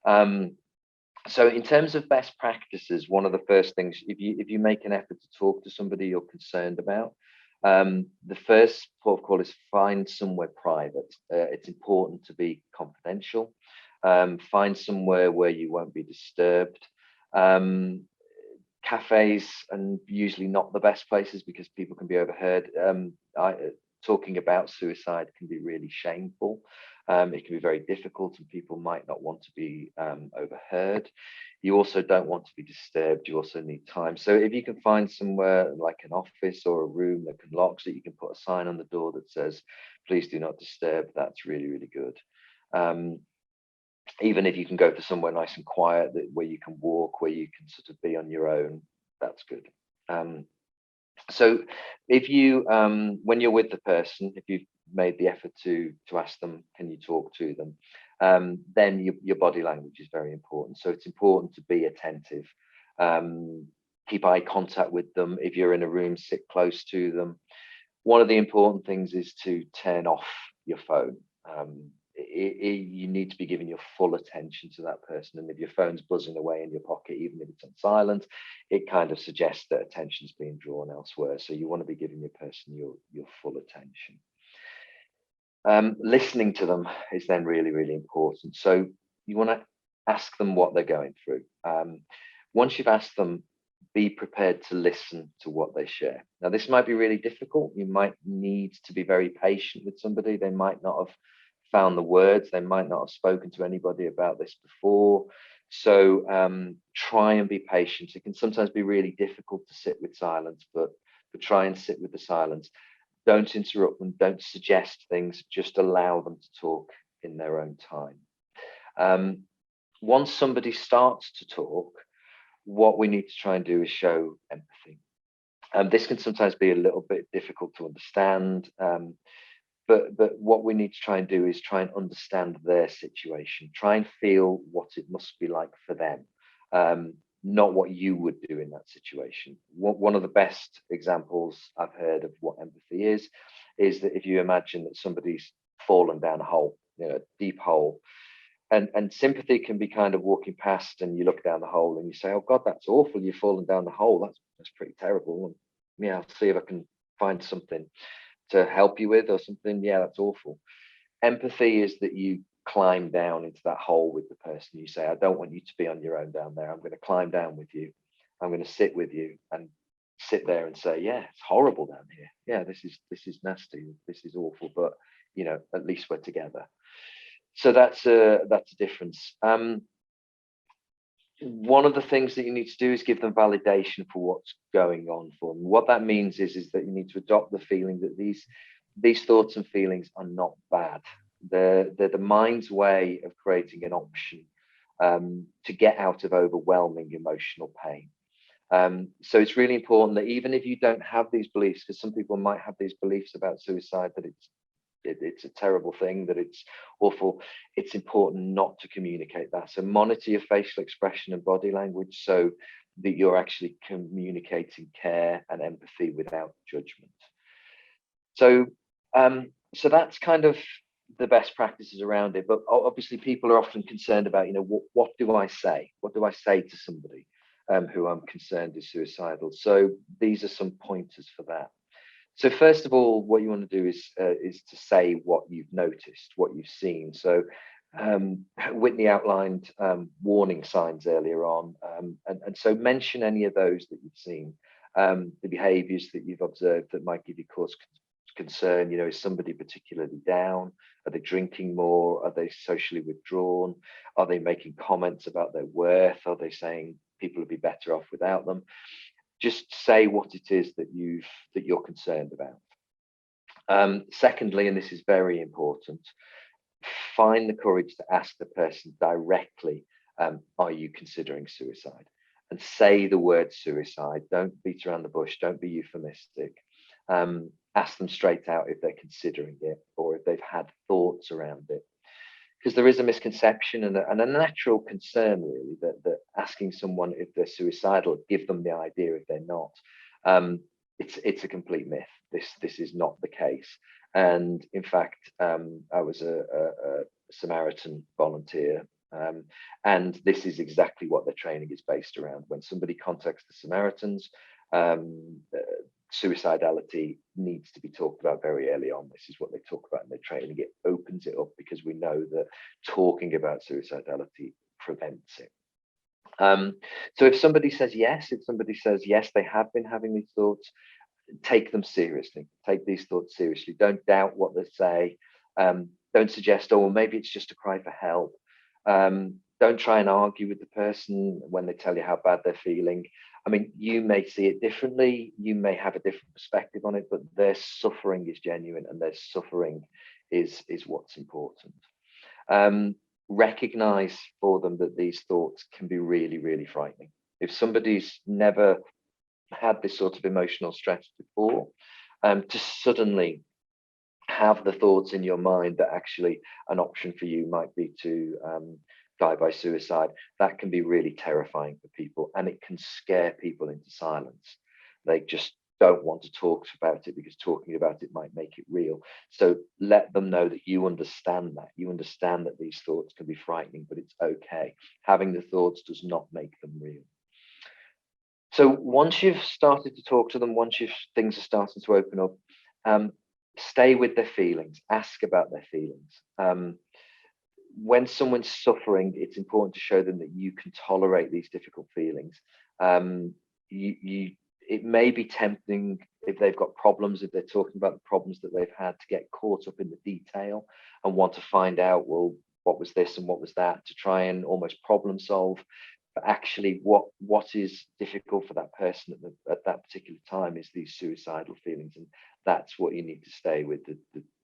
So in terms of best practices, one of the first things, if you make an effort to talk to somebody you're concerned about, the first port of call is find somewhere private. It's important to be confidential. Find somewhere where you won't be disturbed. Um, Cafes and usually not the best places because people can be overheard. Talking about suicide can be really shameful. It can be very difficult, and people might not want to be overheard. You also don't want to be disturbed. You also need time. So if you can find somewhere like an office or a room that can lock, so you can put a sign on the door that says, "Please do not disturb," that's really, really good. Um, Even if you can go to somewhere nice and quiet where you can walk, where you can sort of be on your own, that's good. Um, so if you when you're with the person, if you've made the effort to ask them, can you talk to them, then your body language is very important. So it's important to be attentive. um, Keep eye contact with them. If you're in a room, sit close to them. One of the important things is to turn off your phone. You need to be giving your full attention to that person. And if your phone's buzzing away in your pocket, even if it's on silent, it kind of suggests that attention's being drawn elsewhere. So you want to be giving your person your full attention. Listening to them is then really, really important. So you want to ask them what they're going through. Once you've asked them, be prepared to listen to what they share. Now, this might be really difficult. You might need to be very patient with somebody. They might not have found the words. They might not have spoken to anybody about this before. So try and be patient. It can sometimes be really difficult to sit with silence, but try and sit with the silence. Don't interrupt them. Don't suggest things. Just allow them to talk in their own time. Um, Once somebody starts to talk, what we need to try and do is show empathy. This can sometimes be a little bit difficult to understand, but what we need to try and do is try and understand their situation. Try and feel what it must be like for them, not what you would do in that situation. One of the best examples I've heard of what empathy is that if you imagine that somebody's fallen down a hole, a deep hole, and sympathy can be kind of walking past and you look down the hole and you say, "Oh God, that's awful, you've fallen down the hole, that's pretty terrible, and yeah, I'll see if I can find something to help you with or something. Yeah, that's awful." Empathy is that you climb down into that hole with the person. You say, "I don't want you to be on your own down there. I'm going to climb down with you. I'm going to sit with you and sit there and say, yeah, it's horrible down here. Yeah, this is nasty. This is awful, but at least we're together." So that's a difference. One of the things that you need to do is give them validation for what's going on for them. What that means is that you need to adopt the feeling that these thoughts and feelings are not bad. They're the mind's way of creating an option to get out of overwhelming emotional pain. So it's really important that even if you don't have these beliefs, because some people might have these beliefs about suicide, that it's a terrible thing, that it's awful, it's important not to communicate that. So monitor your facial expression and body language so that you're actually communicating care and empathy without judgment. So so that's kind of the best practices around it. But obviously people are often concerned about, what do I say? What do I say to somebody who I'm concerned is suicidal? So these are some pointers for that. So first of all, what you want to do is to say what you've noticed, what you've seen. So Whitney outlined warning signs earlier on, and so mention any of those that you've seen, the behaviours that you've observed that might give you cause concern. Is somebody particularly down? Are they drinking more? Are they socially withdrawn? Are they making comments about their worth? Are they saying people would be better off without them? Just say what it is that you're concerned about. Secondly, and this is very important, find the courage to ask the person directly, are you considering suicide? And say the word suicide. Don't beat around the bush. Don't be euphemistic. Ask them straight out if they're considering it or if they've had thoughts around it. Because there is a misconception and a natural concern, really, that asking someone if they're suicidal give them the idea if they're not. It's a complete myth. This is not the case. And in fact, I was a Samaritan volunteer And this is exactly what their training is based around. When somebody contacts the Samaritans, suicidality needs to be talked about very early on. This is what they talk about in their training. It opens it up because we know that talking about suicidality prevents it. So if somebody says yes, they have been having these thoughts, take them seriously. Take these thoughts seriously. Don't doubt what they say. Don't suggest, oh, well, maybe it's just a cry for help. Don't try and argue with the person when they tell you how bad they're feeling. I mean, you may see it differently. You may have a different perspective on it, but their suffering is genuine, and their suffering is what's important. Recognize for them that these thoughts can be really, really frightening. If somebody's never had this sort of emotional stress before, to suddenly have the thoughts in your mind that actually an option for you might be to die by suicide, that can be really terrifying for people, and it can scare people into silence. They just don't want to talk about it because talking about it might make it real. So let them know that you understand that. You understand that these thoughts can be frightening, but it's okay. Having the thoughts does not make them real. So once you've started to talk to them, things are starting to open up, stay with their feelings, ask about their feelings. When someone's suffering, it's important to show them that you can tolerate these difficult feelings. It may be tempting, if they've got problems, if they're talking about the problems that they've had, to get caught up in the detail and want to find out, well, what was this and what was that, to try and almost problem solve. But actually, what is difficult for that person at that particular time is these suicidal feelings, and that's what you need to stay with,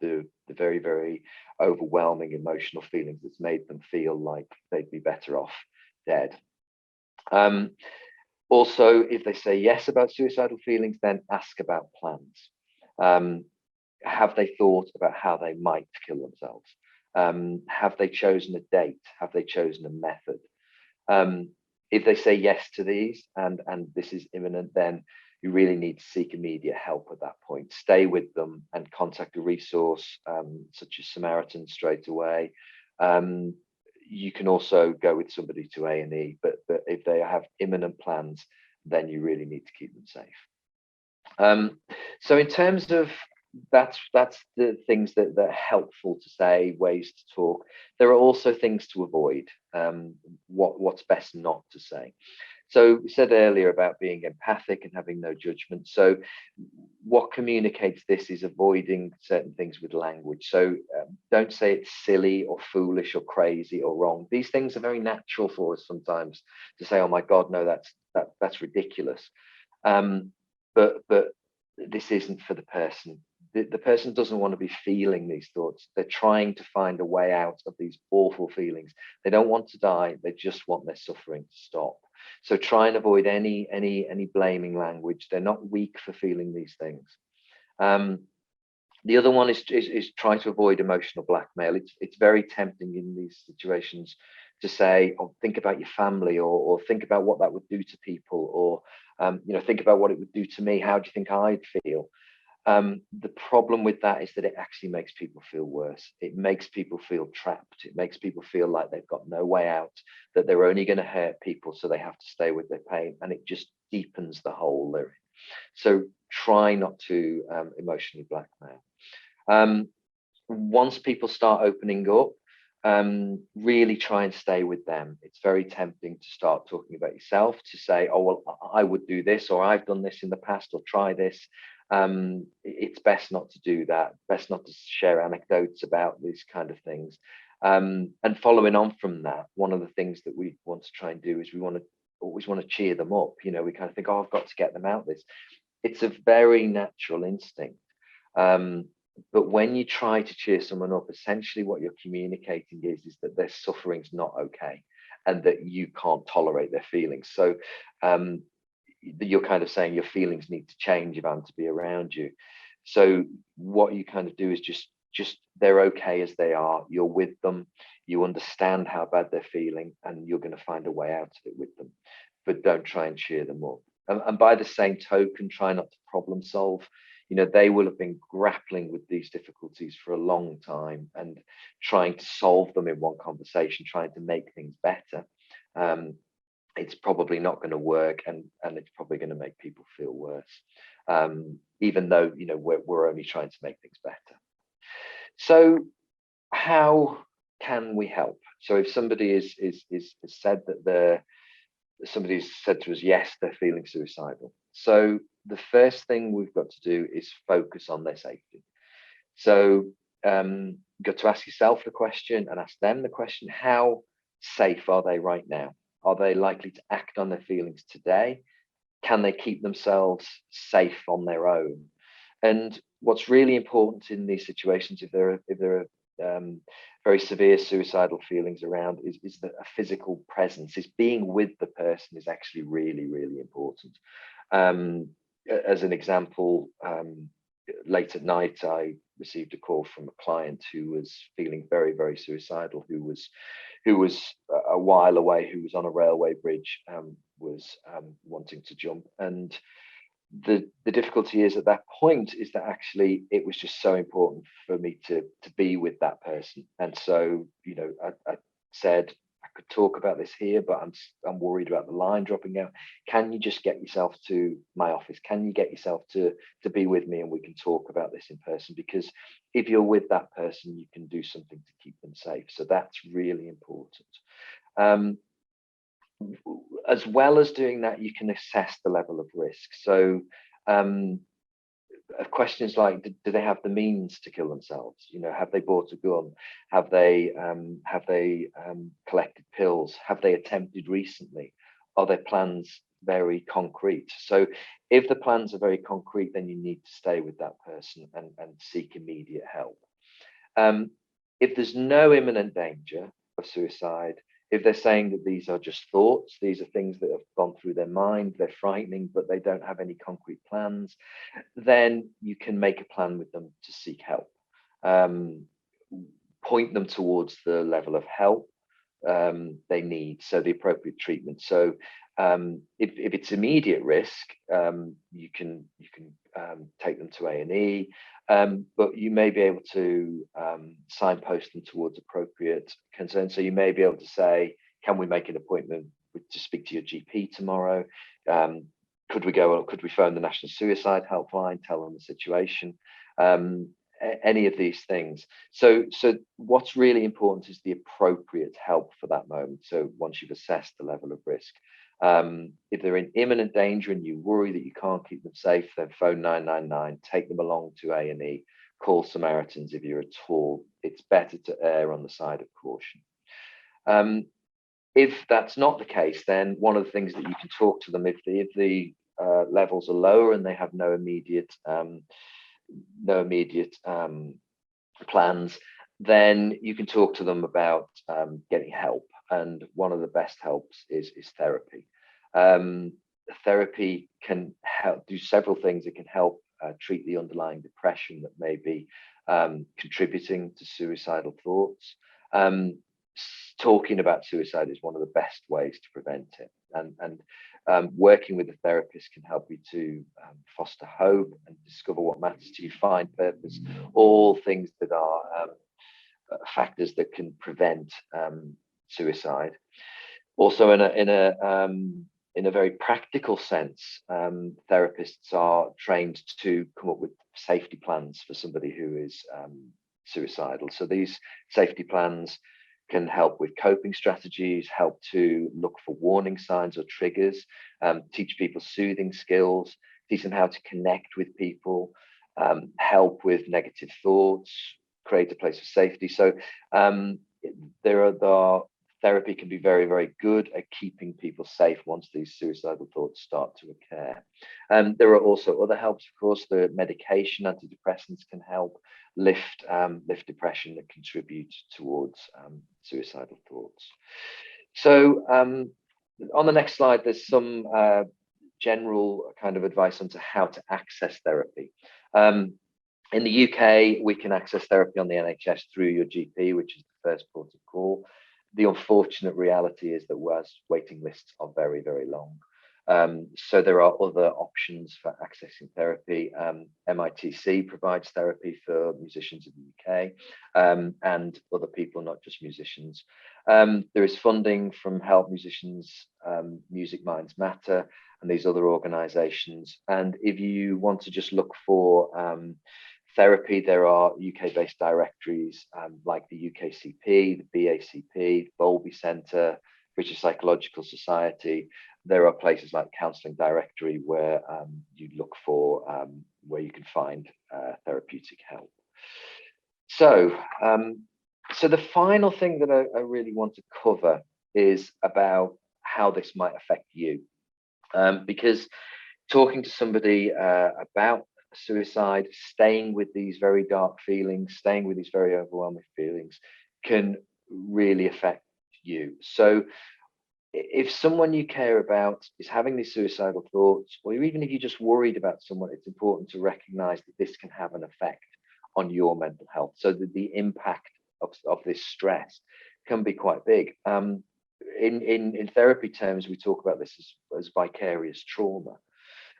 the very, very overwhelming emotional feelings that's made them feel like they'd be better off dead. Also, if they say yes about suicidal feelings, then ask about plans. Have they thought about how they might kill themselves? Have they chosen a date? Have they chosen a method? If they say yes to these and this is imminent, then you really need to seek immediate help at that point. Stay with them and contact a resource such as Samaritan straight away. You can also go with somebody to A&E, but if they have imminent plans, then you really need to keep them safe. So in terms of that's the things that are helpful to say, ways to talk. There are also things to avoid, what's best not to say. So we said earlier about being empathic and having no judgment. So what communicates this is avoiding certain things with language. So don't say it's silly or foolish or crazy or wrong. These things are very natural for us sometimes to say, oh my God, no, that's ridiculous. But this isn't for the person. The person doesn't want to be feeling these thoughts. They're trying to find a way out of these awful feelings. They don't want to die. They just want their suffering to stop. So try and avoid any blaming language. They're not weak for feeling these things. The other one is try to avoid emotional blackmail. It's very tempting in these situations to say, oh, think about your family, or think about what that would do to people, or think about what it would do to me. How do you think I'd feel? The problem with that is that it actually makes people feel worse. It makes people feel trapped. It makes people feel like they've got no way out, that they're only going to hurt people, so they have to stay with their pain, and it just deepens the hole they're in. So try not to emotionally blackmail. Once people start opening up, really try and stay with them. It's very tempting to start talking about yourself, to say, oh, well, I would do this, or I've done this in the past, or try this. It's best not to do that. Best not to share anecdotes about these kind of things. And following on from that, one of the things that we want to try and do is we always want to cheer them up. We kind of think, oh, I've got to get them out of this. It's a very natural instinct. But when you try to cheer someone up, essentially what you're communicating is that their suffering's not okay, and that you can't tolerate their feelings. So you're kind of saying your feelings need to change if I'm to be around you. So what you kind of do is just they're okay as they are. You're with them. You understand how bad they're feeling, and you're going to find a way out of it with them. But don't try and cheer them up. And by the same token, try not to problem solve. they will have been grappling with these difficulties for a long time and trying to solve them in one conversation, trying to make things better. It's probably not going to work, and it's probably going to make people feel worse, even though we're only trying to make things better. So how can we help? So if somebody is said that somebody's said to us, yes, they're feeling suicidal, so the first thing we've got to do is focus on their safety. So you've got to ask yourself the question and ask them the question: how safe are they right now? Are they likely to act on their feelings today? Can they keep themselves safe on their own? And what's really important in these situations, if there are very severe suicidal feelings around, is that a physical presence, is being with the person, is actually really, really important. As an example, late at night, I received a call from a client who was feeling very, very suicidal, who was a while away, who was on a railway bridge, was wanting to jump. And the difficulty is at that point is that actually it was just so important for me to be with that person. And so, I said, I could talk about this here, but I'm worried about the line dropping out. Can you just get yourself to my office? Can you get yourself to be with me, and we can talk about this in person? Because if you're with that person, you can do something to keep them safe. So that's really important. As well as doing that, you can assess the level of risk. So questions like, do they have the means to kill themselves? Have they bought a gun? Have they collected pills? Have they attempted recently? Are their plans very concrete? So if the plans are very concrete, then you need to stay with that person and seek immediate help. If there's no imminent danger of suicide, if they're saying that these are just thoughts, these are things that have gone through their mind, they're frightening, but they don't have any concrete plans, then you can make a plan with them to seek help. Point them towards the level of help they need, so the appropriate treatment. So if it's immediate risk, you can take them to A&E, but you may be able to signpost them towards appropriate concern. So you may be able to say, can we make an appointment to speak to your GP tomorrow? Could we phone the National Suicide Helpline, tell them the situation? Any of these things. So what's really important is the appropriate help for that moment. So once you've assessed the level of risk, if they're in imminent danger and you worry that you can't keep them safe, then phone 999, take them along to A&E, call Samaritans if you're at all. It's better to err on the side of caution. If that's not the case, then one of the things that you can talk to them, if the levels are lower and they have no immediate plans, then you can talk to them about getting help. And one of the best helps is therapy. Therapy can help do several things. It can help treat the underlying depression that may be contributing to suicidal thoughts. Talking about suicide is one of the best ways to prevent it, and working with a therapist can help you to foster hope and discover what matters to you, find purpose, all things that are factors that can prevent suicide. Also, in a very practical sense, therapists are trained to come up with safety plans for somebody who is suicidal. So these safety plans can help with coping strategies, help to look for warning signs or triggers, teach people soothing skills, teach them how to connect with people, help with negative thoughts, create a place of safety. So therapy can be very, very good at keeping people safe once these suicidal thoughts start to occur. There are also other helps, of course. The medication, antidepressants can help lift depression that contribute towards suicidal thoughts. So on the next slide, there's some general kind of advice on how to access therapy. In the UK, we can access therapy on the NHS through your GP, which is the first port of call. The unfortunate reality is that waiting lists are very, very long. So there are other options for accessing therapy. MITC provides therapy for musicians in the UK, and other people, not just musicians. There is funding from Help Musicians, Music Minds Matter, and these other organisations. And if you want to just look for therapy, there are UK-based directories like the UKCP, the BACP, Bowlby Centre, British Psychological Society. There are places like Counselling Directory where you look for where you can find therapeutic help. So, so the final thing that I really want to cover is about how this might affect you, because talking to somebody about suicide, staying with these very dark feelings, staying with these very overwhelming feelings, can really affect you. So if someone you care about is having these suicidal thoughts, or even if you're just worried about someone, it's important to recognize that this can have an effect on your mental health. So that the impact of this stress can be quite big. In therapy terms, we talk about this as vicarious trauma.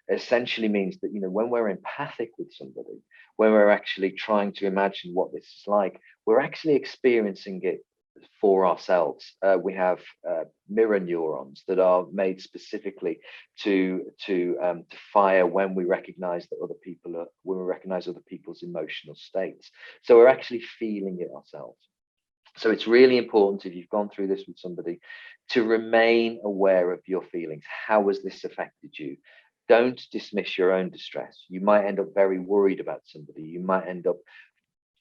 It essentially means that, you know, when we're empathic with somebody, when we're actually trying to imagine what this is like, we're actually experiencing it for ourselves. We have mirror neurons that are made specifically to fire when we recognize that when we recognize other people's emotional states. So we're actually feeling it ourselves. So it's really important, if you've gone through this with somebody, to remain aware of your feelings. How has this affected you? Don't dismiss your own distress. You might end up very worried about somebody. You might end up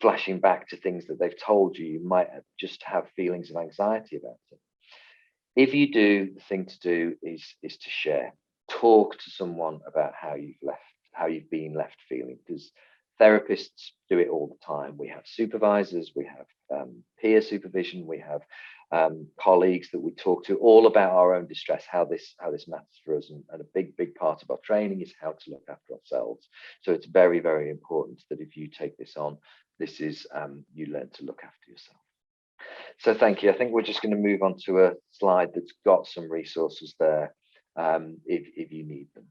flashing back to things that they've told you. You might just have feelings of anxiety about it. If you do, the thing to do is to share. Talk to someone about how you've been left feeling, because therapists do it all the time. We have supervisors, we have peer supervision, we have colleagues that we talk to all about our own distress, how this matters for us, and a big part of our training is how to look after ourselves. So it's very, very important that if you take this on, this is you learn to look after yourself. So thank you. I think we're just going to move on to a slide that's got some resources there if you need them.